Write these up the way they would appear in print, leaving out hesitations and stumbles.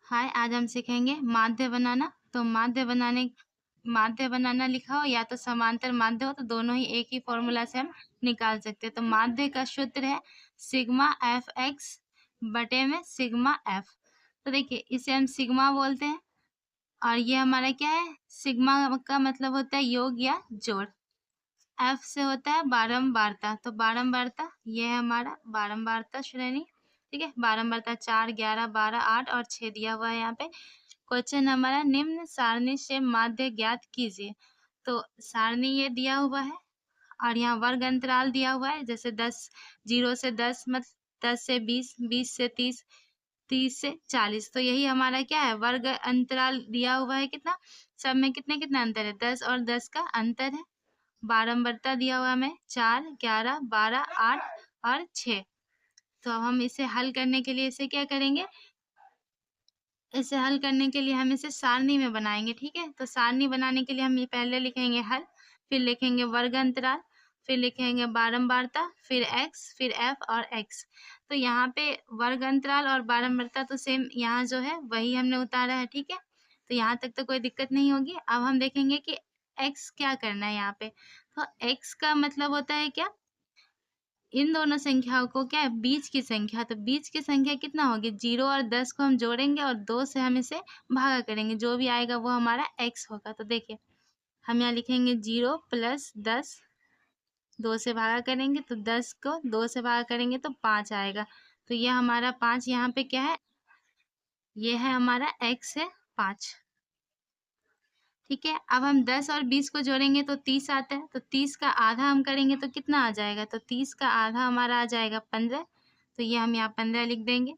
हाय, आज हम सीखेंगे माध्य बनाना। तो माध्य बनाना लिखा हो या तो समांतर माध्य हो तो दोनों ही एक ही फॉर्मूला से हम निकाल सकते हैं। तो माध्य का सूत्र है सिग्मा एफ एक्स बटे में सिग्मा एफ। तो देखिए इसे हम सिग्मा बोलते हैं और ये हमारा क्या है, सिग्मा का मतलब होता है योग या जोड़। एफ से होता है बारंबारता, तो बारंबारता ये है हमारा बारंबारता श्रेणी। ठीक है, बारंबारता 4, 11, 12, 8 और 6 दिया हुआ है यहाँ पे। क्वेश्चन हमारा निम्न सारणी से माध्य ज्ञात कीजिए। तो सारणी ये दिया हुआ है और यहाँ वर्ग अंतराल दिया हुआ है, जैसे 10, 0 से 10 मत 10 से 20, 20 से 30, 30 से 40। तो यही हमारा क्या है, वर्ग अंतराल दिया हुआ है। कितना सब में कितने कितना अंतर है, 10 और 10 का अंतर है। बारंबारता दिया हुआ हमें 4, 11, 12, 8 और 6। तो अब हम इसे हल करने के लिए इसे क्या करेंगे, इसे हल करने के लिए हम इसे सारणी में बनाएंगे। ठीक है, तो सारणी बनाने के लिए हम ये पहले लिखेंगे हल, फिर लिखेंगे वर्ग अंतराल, फिर लिखेंगे बारंबारता, फिर एक्स, फिर एफ और एक्स। तो यहाँ पे वर्ग अंतराल और बारंबारता तो सेम यहाँ जो है वही हमने उतारा है। ठीक है, तो यहाँ तक तो कोई दिक्कत नहीं होगी। अब हम देखेंगे कि एक्स क्या करना है यहाँ पे। तो एक्स का मतलब होता है क्या, इन दोनों संख्याओं को क्या है, बीच की संख्या। तो बीच की संख्या कितना होगी, 0 और 10 को हम जोड़ेंगे और 2 से हम इसे भागा करेंगे, जो भी आएगा वो हमारा x होगा। तो देखिए हम यहाँ लिखेंगे 0 प्लस 10, 2 से भागा करेंगे तो 10 को 2 से भागा करेंगे तो 5 आएगा। तो ये हमारा 5 यहाँ पे क्या है, ये है हमारा x है 5। ठीक है, अब हम 10 और 20 को जोड़ेंगे तो 30 आता है। तो 30 का आधा हम करेंगे तो कितना आ जाएगा, तो 30 का आधा हमारा आ जाएगा 15। तो ये हम यहाँ 15 लिख देंगे।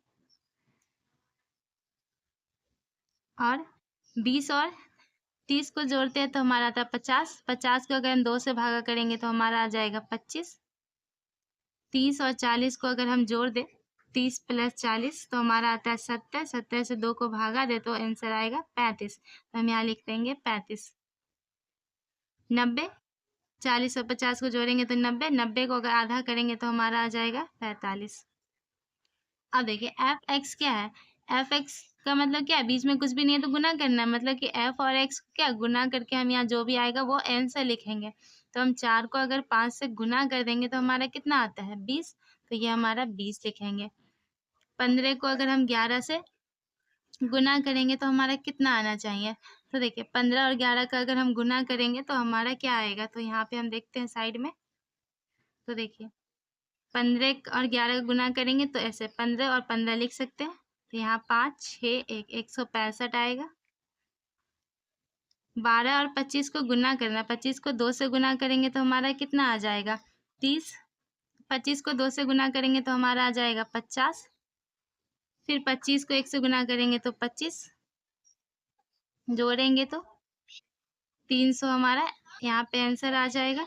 और 20 और 30 को जोड़ते हैं तो हमारा आता है 50। 50 को अगर हम 2 से भागा करेंगे तो हमारा आ जाएगा 25। 30 और 40 को अगर हम जोड़ दें, 30 प्लस 40 तो हमारा आता है 70। 70 से 2 को भागा दे तो आंसर आएगा 35। तो हम यहाँ लिख देंगे 35। 90, 40 और 50 को जोड़ेंगे तो 90, 90 को अगर आधा करेंगे तो हमारा आ जाएगा 45। अब देखिए एफ एक्स क्या है, एफ एक्स का मतलब क्या है, बीच में कुछ भी नहीं है तो गुना करना है। मतलब कि एफ और एक्स क्या गुना करके हम यहाँ जो भी आएगा वो आंसर लिखेंगे। तो हम 4 को अगर 5 से गुना कर देंगे तो हमारा कितना आता है, 20। तो ये हमारा 20 लिखेंगे। 15 को अगर हम 11 से गुना करेंगे तो हमारा कितना आना चाहिए। तो देखिए 15 और 11 का अगर हम गुना करेंगे तो हमारा क्या आएगा, तो यहाँ पे हम देखते हैं साइड में। तो देखिए 15 और 11 का गुना करेंगे तो ऐसे 15 और 15 लिख सकते हैं। तो यहाँ 5, 6, 165 आएगा। 12 और 25 को गुना करना, 25 को 2 से गुना करेंगे तो हमारा कितना आ जाएगा, 30। 25 को 2 से गुना करेंगे तो हमारा आ जाएगा 50। फिर 25 को 1 से गुना करेंगे तो 25, जोड़ेंगे तो 300 हमारा यहाँ पे आंसर आ जाएगा।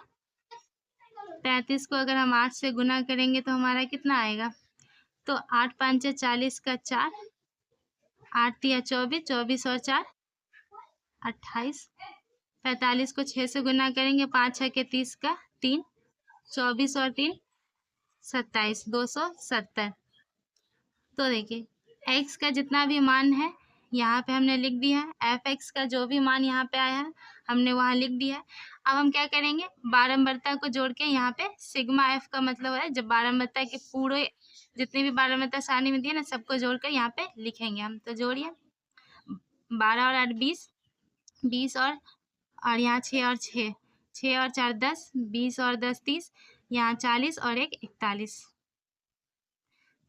35 को अगर हम 8 से गुना करेंगे तो हमारा कितना आएगा, तो 8 5 40 का 4, 8 तिया 24, 24 और 4 28। 45 को 6 से गुना करेंगे, 5 6 के 30 का 3, 24 और 3 27, 270। तो देखिए x का जितना भी मान है यहाँ पे हमने लिख दिया है, एफ एक्स का जो भी मान यहाँ पे आया है हमने वहाँ लिख दिया है। अब हम क्या करेंगे, बारंबारता को जोड़ के यहाँ पे सिग्मा एफ का मतलब है, जब बारंबारता के पूरे जितनी भी बारंबारता सारणी में दी है ना सबको जोड़कर यहाँ पे लिखेंगे हम। तो जोड़िए 12 और 8 20, 20 और यहाँ 6 और 6, 6 और 4 10, 20 और 10 30, यहाँ 40 और 1 41।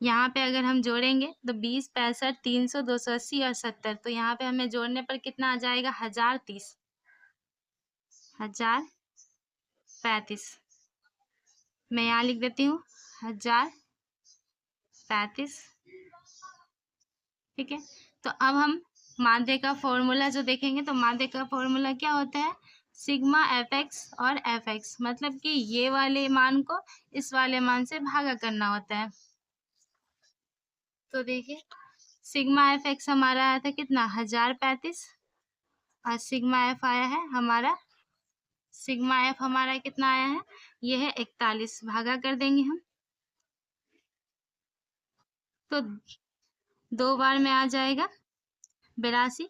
यहाँ पे अगर हम जोड़ेंगे तो 20, 65, 300, 280 और 70। तो यहाँ पे हमें जोड़ने पर कितना आ जाएगा, 1030, 1035। मैं यहाँ लिख देती हूँ 1035। ठीक है, तो अब हम माध्य का फॉर्मूला जो देखेंगे, तो माध्य का फॉर्मूला क्या होता है, सिग्मा एफ एक्स और एफ एक्स, मतलब कि ये वाले मान को इस वाले मान से भागा करना होता है। तो देखिए सिग्मा एफ एक्स हमारा आया था कितना, 1035 और सिग्मा एफ आया है हमारा, सिग्मा एफ हमारा कितना आया है, ये है 41। भागा कर देंगे हम तो 2 बार में आ जाएगा 82।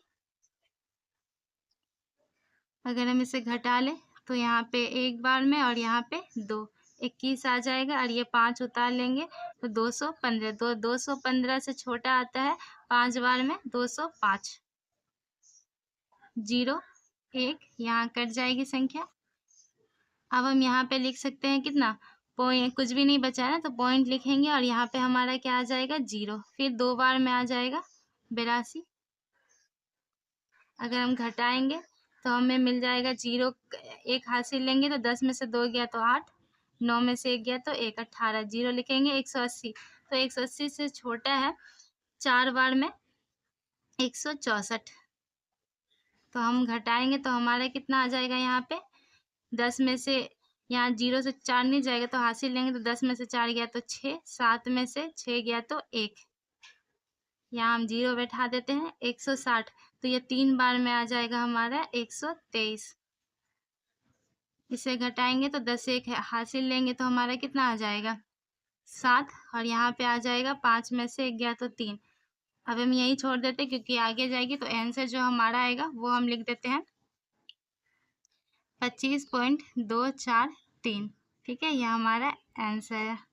अगर हम इसे घटा लें तो यहाँ पे एक बार में और यहाँ पे 2, 21 आ जाएगा और ये 5 उतार लेंगे तो 215। 215 से छोटा आता है 5 बार में 205। 0 1 यहाँ कट जाएगी संख्या। अब हम यहाँ पे लिख सकते हैं कितना, पॉइंट, कुछ भी नहीं बचा है ना तो पॉइंट लिखेंगे और यहाँ पे हमारा क्या आ जाएगा 0, फिर 2 बार में आ जाएगा 82। अगर हम घटाएंगे तो हमें मिल जाएगा 0, 1 हासिल लेंगे तो 10 में से 2 गया तो 8, 9 में से 1 गया तो 1, 18, 0 लिखेंगे 180। तो 180 से छोटा है 4 बार में 164। तो हम घटाएंगे तो हमारा कितना आ जाएगा, यहाँ पे 10 में से, यहाँ 0 से 4 नहीं जाएगा तो हासिल लेंगे तो 10 में से 4 गया तो 6, 7 में से 6 गया तो 1, यहाँ हम 0 बैठा देते हैं 160। तो ये 3 बार में आ जाएगा हमारा 123। इसे घटाएंगे तो 10 से 1 हासिल लेंगे तो हमारा कितना आ जाएगा 7, और यहाँ पे आ जाएगा 5 में से 1 गया तो 3। अब हम यही छोड़ देते हैं क्योंकि आगे जाएगी तो आंसर जो हमारा आएगा वो हम लिख देते हैं 25.243। ठीक है, यह हमारा आंसर है।